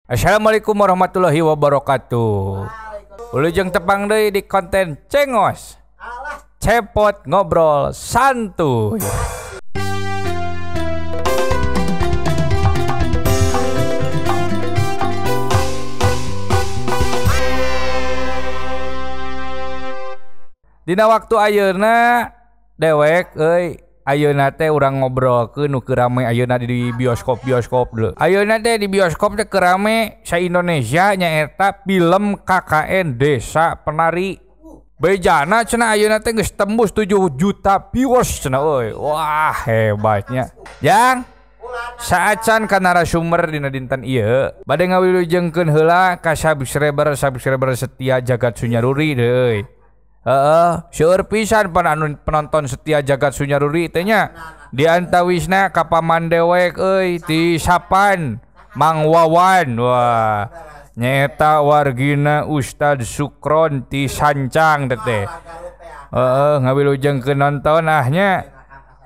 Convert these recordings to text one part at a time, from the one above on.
Assalamualaikum warahmatullahi wabarakatuh. Wilujeng tepang deui di konten Cengos. Cepot ngobrol santuy. Dina waktu ayeuna dewek ayeuna teh urang ngobrolkeun nu keur rame ayeuna di bioskop deuleu. Ayeuna teh di bioskop teh keur rame sa Indonesia nyaeta film KKN Desa Penari. Bejana cenah ayeuna teh geus tembus 7 juta viewers cenah euy. Wah, hebatnya. Jang saacan ka narasumber dina dinten ieu bade ngawilujengkeun heula ka subscriber setia Jagat Sunyaruri deui. Seueur pisan penonton setia Jagat Sunyaruri teh nya. Di antawisna ka paman dewek ti Sapan Mang Wawan. Wah, nyaeta wargina Ustad Sukron ti Sancang teh. Ngawilujengkeun nonton nya.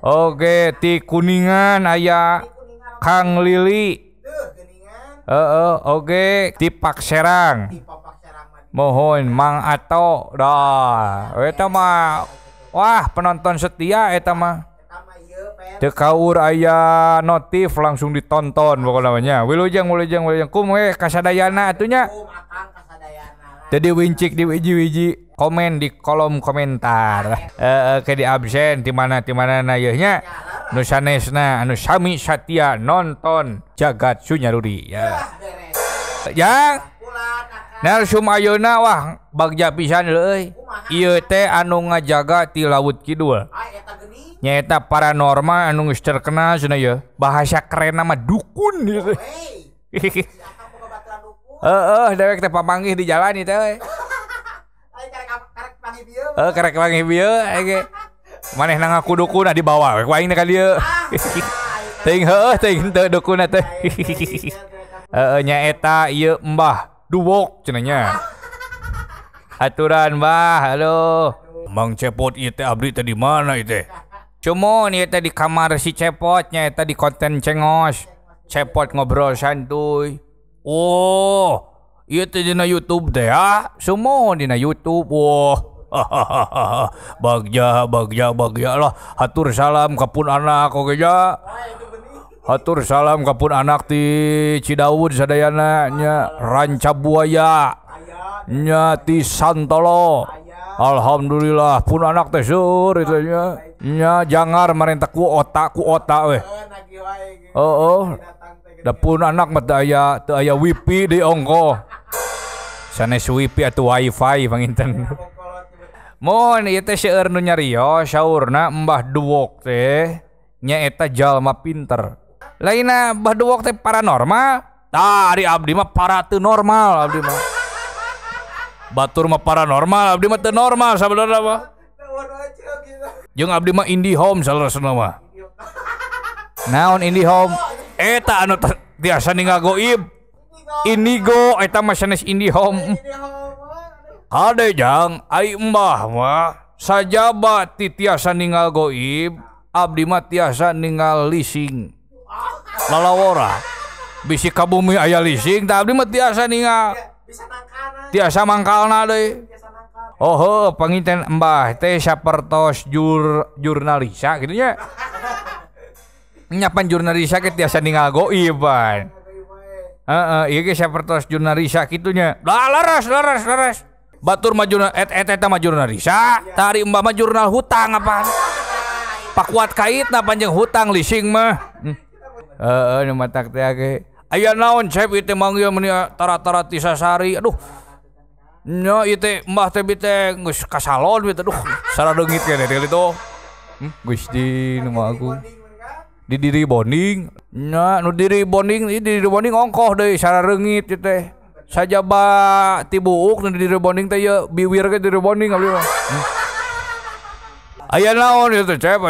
Oke, ti Kuningan aya Kang Lili. Oke, ti Pakserang mohon Mang Ato dah. Eta mah wah penonton setia eta mah. Teu kaur aya notif langsung ditonton pokona nya. Wilujeng kum we kasadayana atunya. Teu diwincik di wiji-wiji komen di kolom komentar. Ke di absen di mana na ieu nya. Nu sanesna anu sami satia nonton Jagat Sunyaruri ya. Yang narsum ayeuna wah bagja pisan euy. Ieu teh anu ngajaga ti Laut Kidul. Nyaeta paranormal anu geus terkenal cenah ieu. Bahasa kerenna mah dukun ieu. Dewek teh papanggih di jalan ieu teh euy. Karek panggih bieu ge. Manehna ngaku dukun di bawah we aing ka dieu. Teuing teuing teu dukun teh. Nyaeta ieu Mbah Duwok cenanya. Aturan Mbah, halo. Mang Cepot ieu teh abdi teh di mana ieu teh? Cuman ieu teh di kamar si Cepot nya eta di konten Cengos. Cepot ngobrol santuy. Oh, ieu teh dina YouTube teh ya. Sumo dina YouTube. Wah. Bagja lah. Hatur salam kapun anak oge ja. Hatur salam kapun anak ti Cidaud sadayana nya Ranca Buaya nya ti Santolo. Alhamdulillah pun anak teh seueur itu nya jangar marentah ku otak we. Da pun anak mah teu aya wifi di ongko. Sanes wifi atuh wifi panginten. Mun ieu teh seueur nu nyarios saurna Mbah Duwok teh nyaeta jalma pinter. Lainna Mbah Duwok teh paranormal. Tah ari abdi mah para teu normal abdi mah. Batur mah paranormal, abdi mah teu normal sabenerna mah. Jeung abdi mah IndiHome salesna mah. Naon IndiHome? Eta anu tiasa ninggal goib. Indigo eta mah sanes IndiHome. Hade jang ai embah mah sajaba ti tiasa ninggal goib, abdi mah tiasa ninggal leasing. Lalawora bisi ka bumi aya leasing tah abdi mah tiasa ninggal tiasa mangkalna deui. Panginten embah teh sapertos jurnalisa kitu nya. Nyapan jurnalisa ke tiasa ninggal goiban. Ieu ge sapertos jurnalisa kitu nya. Laras. Batur mah jurnal eta mah jurnalisa, tah ari embah mah jurnal hutang apaan. Pakuat kaitna panjang hutang leasing mah. Nu matak teh ge. Aya naon cep ieu teh mangga meni tara-tara ti sasari. Aduh. Nya ieu teh mbah teh bi teh geus kasalon we teh. Aduh, saradeungit keneh teh itu. Gusti nu mah aku. Di diri bonding. Nya nu diri bonding ongkoh deui sarareungit ieu teh. Sajaba ti buuk nu diri bonding teh ieu biwir ge diri bonding abdi mah. Aya naon ieu teh cep,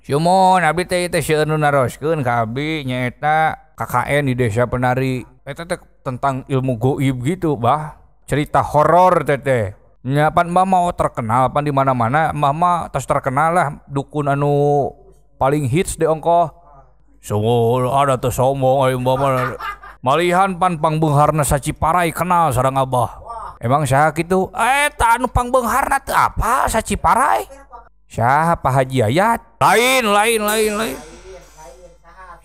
Cuman abdi teh seueur nu naroskeun ka abdi nyaeta KKN di Desa Penari. Eta teh tentang ilmu goib gitu, Bah. Cerita horor teh. Nya pan Mbah mah terkenal pan di mana-mana, Mbah mah tos terkenal lah dukun anu paling hits di ongkoh. Sombong ada tuh sombong Mbah mah. Malihan pan pangbeungharna Saciparai kenal sareng Abah. Emang saha kitu? Eta anu pangbeungharna teu apa Saciparai? Saha Pak Haji Ayat? Lain.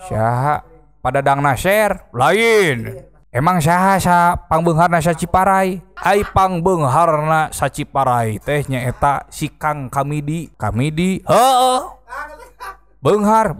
Saha Padadang Nasir? Lain. Emang saha pangbeungharna Saciparai? Ai pangbeungharna Saciparai teh nyaeta si Kang Kamidi. Heeh. Beunghar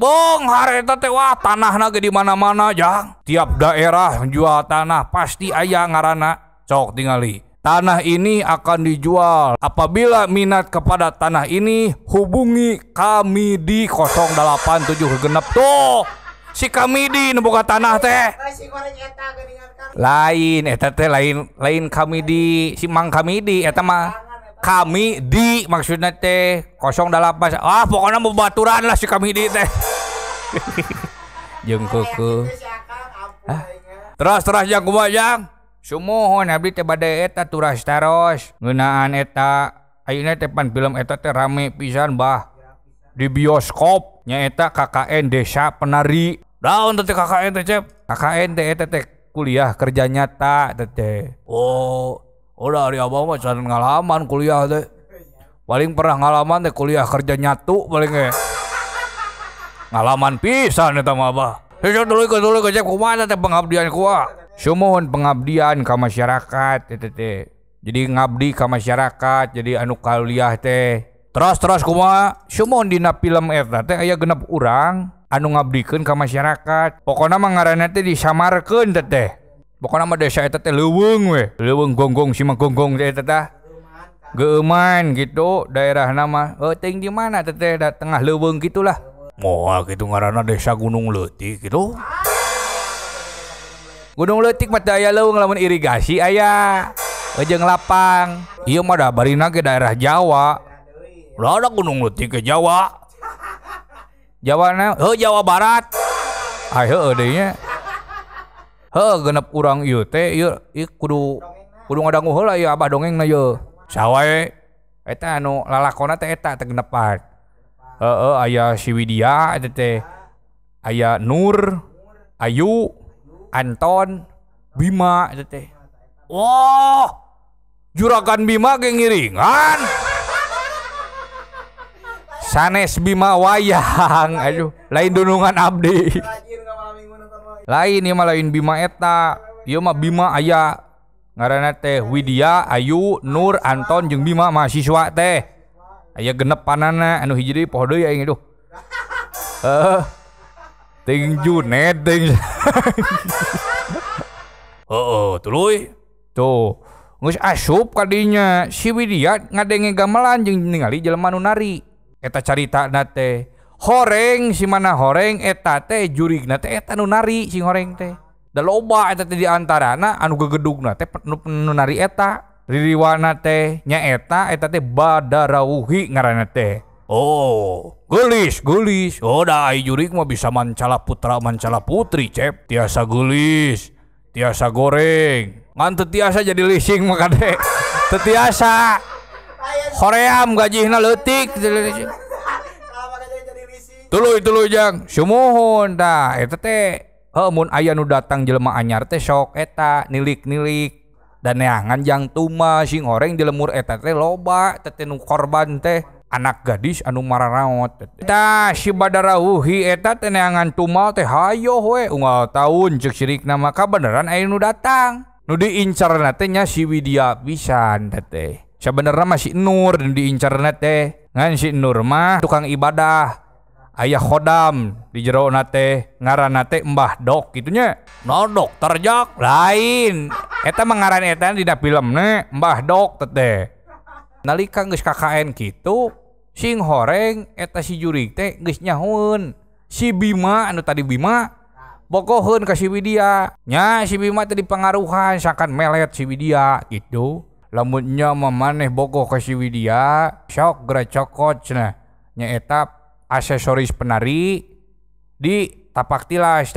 eta teh wah tanahna ge di mana-mana jang. Tiap daerah jual tanah pasti aya ngaranna. Cok tingali. Tanah ini akan dijual. Apabila minat kepada tanah ini hubungi kami di 0876 tuh. Si Kamidi nu boga tanah teh. Lain eta teh lain Kamidi, si Mang Kamidi eta mah kami di maksudnya teh 08. Pokoknya mau baturan lah si Kamidi teh. Jeung keukeut. Terus yang kumaha jang? Sumuhun abdi teh bade eta turas taros. Ngeunaan eta ayeuna teh pan film eta teh rame pisan bah. Di bioskop nyaeta KKN Desa Penari. Daun teh KKN teh cep. KKN teh eta teh kuliah kerja nyata teh. Oh, udah ari abah mah can ngalaman kuliah teh. Paling pernah ngalaman teh kuliah kerja nyatu paling ge. Ngalaman pisan eta mah abah. Heuh dulu ke cep kumaha teh pengabdian kumaha? Sumuhun pengabdian ka masyarakat teh. Jadi ngabdi ka masyarakat, jadi anu kuliah teh. Terus kumaha? Sumuhun dina film eta teh aya 6 urang anu ngabdikeun ka masyarakat. Pokona mah ngaranna teh disamarkeun teh. Pokona mah desa eta teh leuweung we. Leuweung gonggong si mah gonggong teh eta teh. Geuman gitu daerahna mah. Teuing di mana teh tengah leuweung gitulah. Moal kitu ngaranna desa Gunung Leutik gitu. Gunung Leutik mah teh aya leuweung lamun irigasi aya. Jeung lapang. Ieu mah da barina ke daerah Jawa. Udah ada Gunung Leutik ke Jawa. Jawana, Jawa Barat. Heuh deui nya. 6 urang ieu teh ieu kudu ngadangu heula ieu abah dongengna ieu. Sawae eta anu lalakonna teh eta teh 6. Aya si Widya eta teh. Aya Nur, Ayu, Anton, Bima eta teh. Wah, juragan Bima ge ngiringan. Sanes Bima wayang, aduh, lain dunungan abdi. Lain ieu mah lain Bima eta, ieu mah Bima aya ngaranna teh Widya, Ayu, Nur, Anton jeung Bima mahasiswa teh. Aya 6 panana anu hiji deui poho deui aing aduh. Ting Junet ting. Tuluy. Tuh, geus asup ka dinya si Widya ngadenge gamelan jeung ningali jelema nu nari. Eta caritana teh horeng si mana horeng eta teh jurigna teh eta nu nari si horeng teh. Da loba eta teh di antarana anu gegedugna teh nu nari eta. Ririwana teh nyaeta eta teh Badarawuhi ngaranna teh. Oh, gelis. Oh, da ai jurig mah bisa mancala putra mancala putri cep. Tiasa gelis, tiasa goreng. Ngan teu tiasa jadi leasing mah kade. Teu tiasa. Hoream gajihna leutik. Tuluy jang. Sumuhun da eta teh mun aya nu datang jelema anyar teh sok eta nilik-nilik. Dan neangan jang tuma sing horeng di lemur eta teh loba teh nu korban teh anak gadis anu mararaot. Tah si Badarawuhi eta teh neangan tuma teh hayo we unggal taun ceuk sirikna mah kabeneran aya nu datang. Nu diincarna teh nya si Widya pisan teh. Sabenerna mah si Nur nu diincarna teh. Ngan si Nur mah tukang ibadah. Aya khodam di jerona teh ngaranna teh Mbah Dok kitu nya. No dokter jak lain. Eta mah ngaran eta dina filmna Mbah Dok teh. Nalika geus KKN kitu sing horeng eta si jurig teh geus nyahoeun. Si Bima anu tadi Bima bogoheun ka si Widya. Nya si Bima teh dipangaruhan sakan melet si Widya gitu. Lamun nya mah maneh bogoh ka si Widya sok geura cokot cenah. Nya eta aksesoris penari di tapak tilas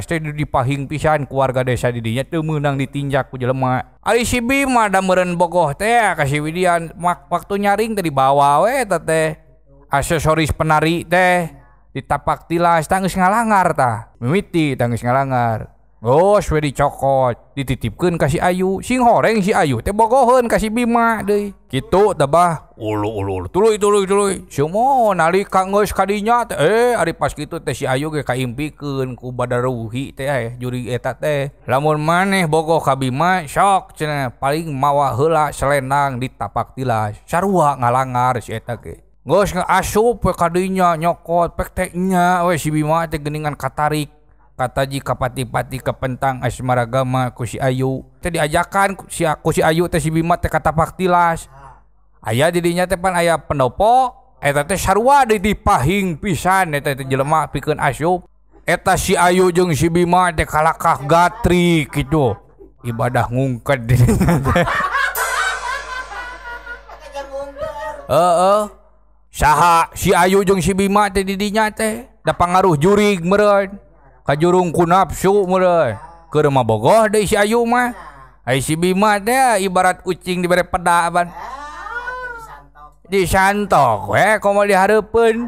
teh dipahing pisan keluarga desa di dinya teu meunang ditinjak ku jelema. Ari si Bima da meureun bogoh teh ka si Widya waktu nyaring teh dibawa we eta teh aksesoris penari teh di tapak tilas tah geus ngalangar tah. Mimiti tah geus ngalangar. Gos we dicokot, dititipkeun ka si Ayu. Sing horeng si Ayu teh bogoheun ka si Bima deui. Kitu teh bah. Ulu tuluy. Sumo nalika geus ka dinya teh ari pas kitu teh si Ayu ge kaimpikeun ku Badaruhi teh juri eta teh. Lamun maneh bogoh ka Bima sok cenah paling mawa heula selendang di tapak tilas. Sarua ngalangar si eta ge. Geus asup we ka dinya nyokot pek teh nya we si Bima teh geuningan katarik. Kataji kapati-pati kepentang asmaragama ku si Ayu teh diajakan ku si Ayu teh si Bima teh ka tapak tilas. Aya di dinya teh pan aya pendopo eta teh sarua deui dipahing pisan eta teh jelema pikeun asup. Eta si Ayu jeung si Bima teh kalakah gatrik kitu. Ibadah ngungked di dinya teh. Saha si Ayu jeung si Bima teh di dinya teh da pangaruh jurig meureun. Kajurung ku nafsu meureun. Keur mah bogoh deui si Ayu mah. Ai si Bima teh ibarat kucing dibere peda ban. Disantok we komo dihareupeun.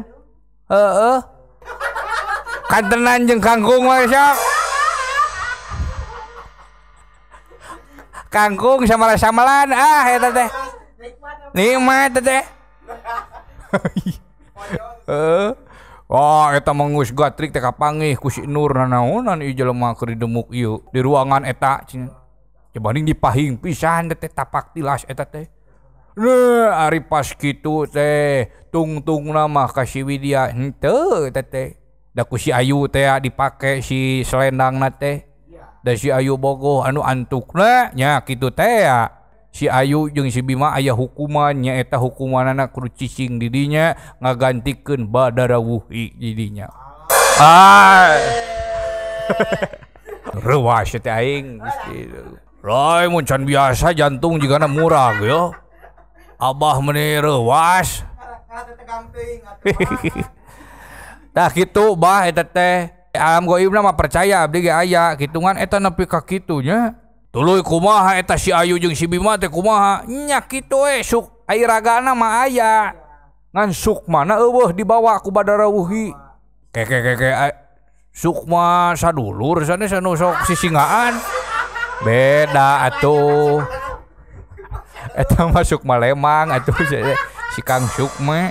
Kantenan jeung kangkung we sok. Kangkung samala-samalan eta teh. Nikmat teh. Wah, eta mengus gatrik teh kapangih ku si Nur nanaonan ieu jelema keur didemuk ieu di ruangan eta cenah. Dibanding dipahing pisan teh tapak tilas eta teh. Nah, ari pas kitu teh tungtungna mah ka si Widya henteu eta teh. Da ku si Ayu teh dipake si selendangna teh. Da si Ayu bogoh anu antukna nya kitu teh ya. Si Ayu jeung si Bima aya hukuman nyaeta hukumanana kudu cicing di dinya ngagantikeun Badarawuhi di dinya. Reuas teh aing Roy mun can biasa jantung jigana murah yo. Abah meuni reuas. Tah kitu bah eta teh alam gaibna mah percaya abdi ge aya kitungan eta nepi ka kitu nya. Tuluy kumaha eta si Ayu jeung si Bima teh kumaha nya kitu we suk ai ragana mah aya ngan sukmana eueuh dibawa ku Badarawuhi keke sukma sadulur sanes anu sok sisingaan beda atuh eta mah sukma lemang atuh si Kang Sukma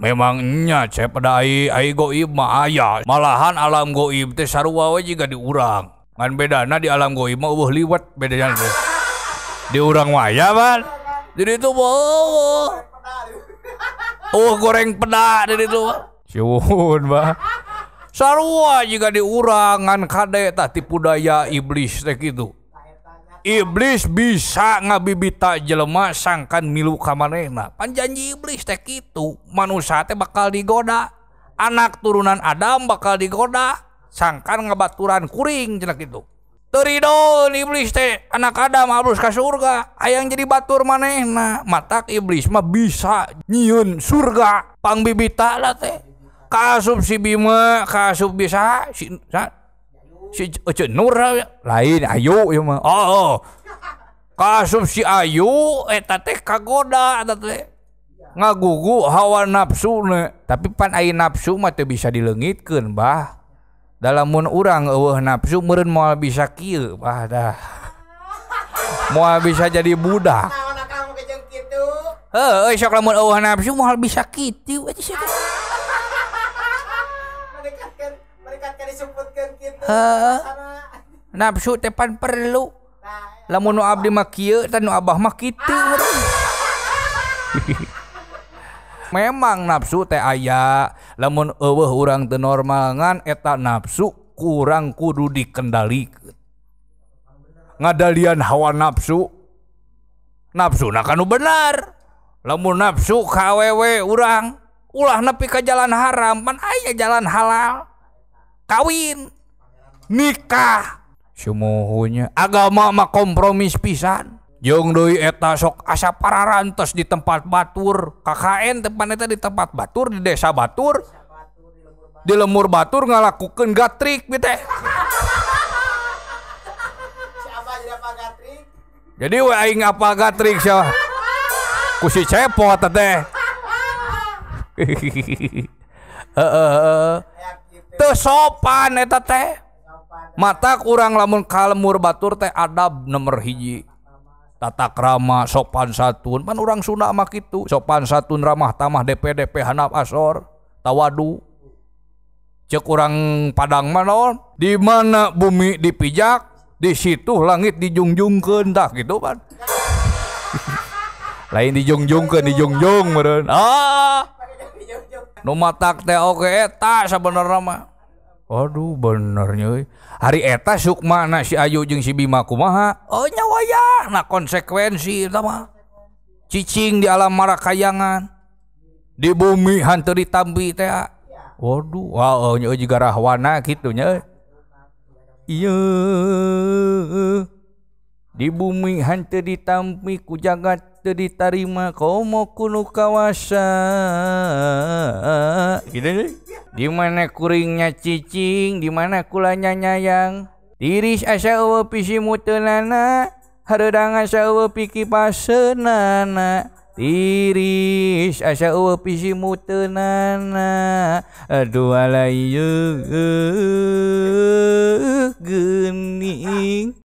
memang nya cep pada ai goib mah aya malahan alam goib teh sarua we jiga di urang. Kan bedana di alam goib mah eueuh liwet bedanya teh. Di urang mah aya ban. Jadi itu goreng peda di ditu. Syuhun bah. Sarua juga di urang ngan kade tah tipu daya iblis teh kitu. Iblis bisa ngabibita jelema sangkan milu ka manehna. Pan janji iblis teh kitu, manusia teh bakal digoda. Anak turunan Adam bakal digoda. Sangkan ngabaturan kuring cenah kitu. Teu ridho iblis teh anak Adam halus ka surga, hayang jadi batur manehna. Matak iblis mah bisa nyieun surga pangbibita lah teh. Kaasup si Bima, kaasup bisa si Nur lain Ayu ieu mah. Kaasup si Ayu eta teh kagoda eta teh. Ngagugu hawa nafsuna, tapi pan aya nafsu mah teu bisa dileungitkeun bah. Dalam mun urang eueuh nafsu meureun moal bisa kieu bah dah. Moal bisa jadi budak. Naon kamu jeung kitu? Heuh, sok lamun eueuh nafsu moal bisa kitu eta sih. Mereka disebutkeun kitu. Nafsu teh pan perlu. Lamun nu abdi mah kieu, tah nu abah mah kitu. Memang nafsu teh aya, lamun eueuh urang teu normal ngan eta nafsu kurang kudu dikendalikeun. Ngadalian hawa nafsu, nafsuna kanu benar. Lamun nafsu ka awewe urang, ulah nepi ka jalan haram, pan aya jalan halal. Kawin, nikah, sumuhunya agama mah kompromis pisan. Jeung deui eta sok asa pararantos di tempat batur. KKN tempat eta di tempat batur di desa batur. Di lembur batur ngalakukeun gatrik we teh. Siapa jadi apa gatrik? Jadi we aing apa gatrik sia. Ku si cepot teh. Teu sopan eta teh. Mata kurang lamun kalemur batur teh adab nomor hiji. Tata krama sopan santun pan urang Sunda mah kitu. Sopan santun ramah tamah DP handap asor tawadu. Cek urang Padang mah naon? Di mana bumi dipijak, di situ langit dijungjungkeun tah gitu pan. Lain dijungjungkeun dijungjung meureun. Nu matak teh oge eta sabenerna mah. Aduh bener nya. Hari eta sukmana si Ayu jeung si Bima kumaha? Oh nya wayahna konsekuensi eta mah. Cicing di alam marakayangan. Di bumi hanteu ditambi teh. Waduh, wah nya jiga rahwana kitu nya. Iya. Di bumi hanteu ditampi ku jagat teu ditarima komo kunu kawasa. Gitu. Di mana kuringnya cicing, di mana kulanya nyayang. Tiris asa eueuh pisi muteunana, hareudang asa eueuh piki paseunana. Tiris asa eueuh pisi muteunana, aduh alaieuh geuning.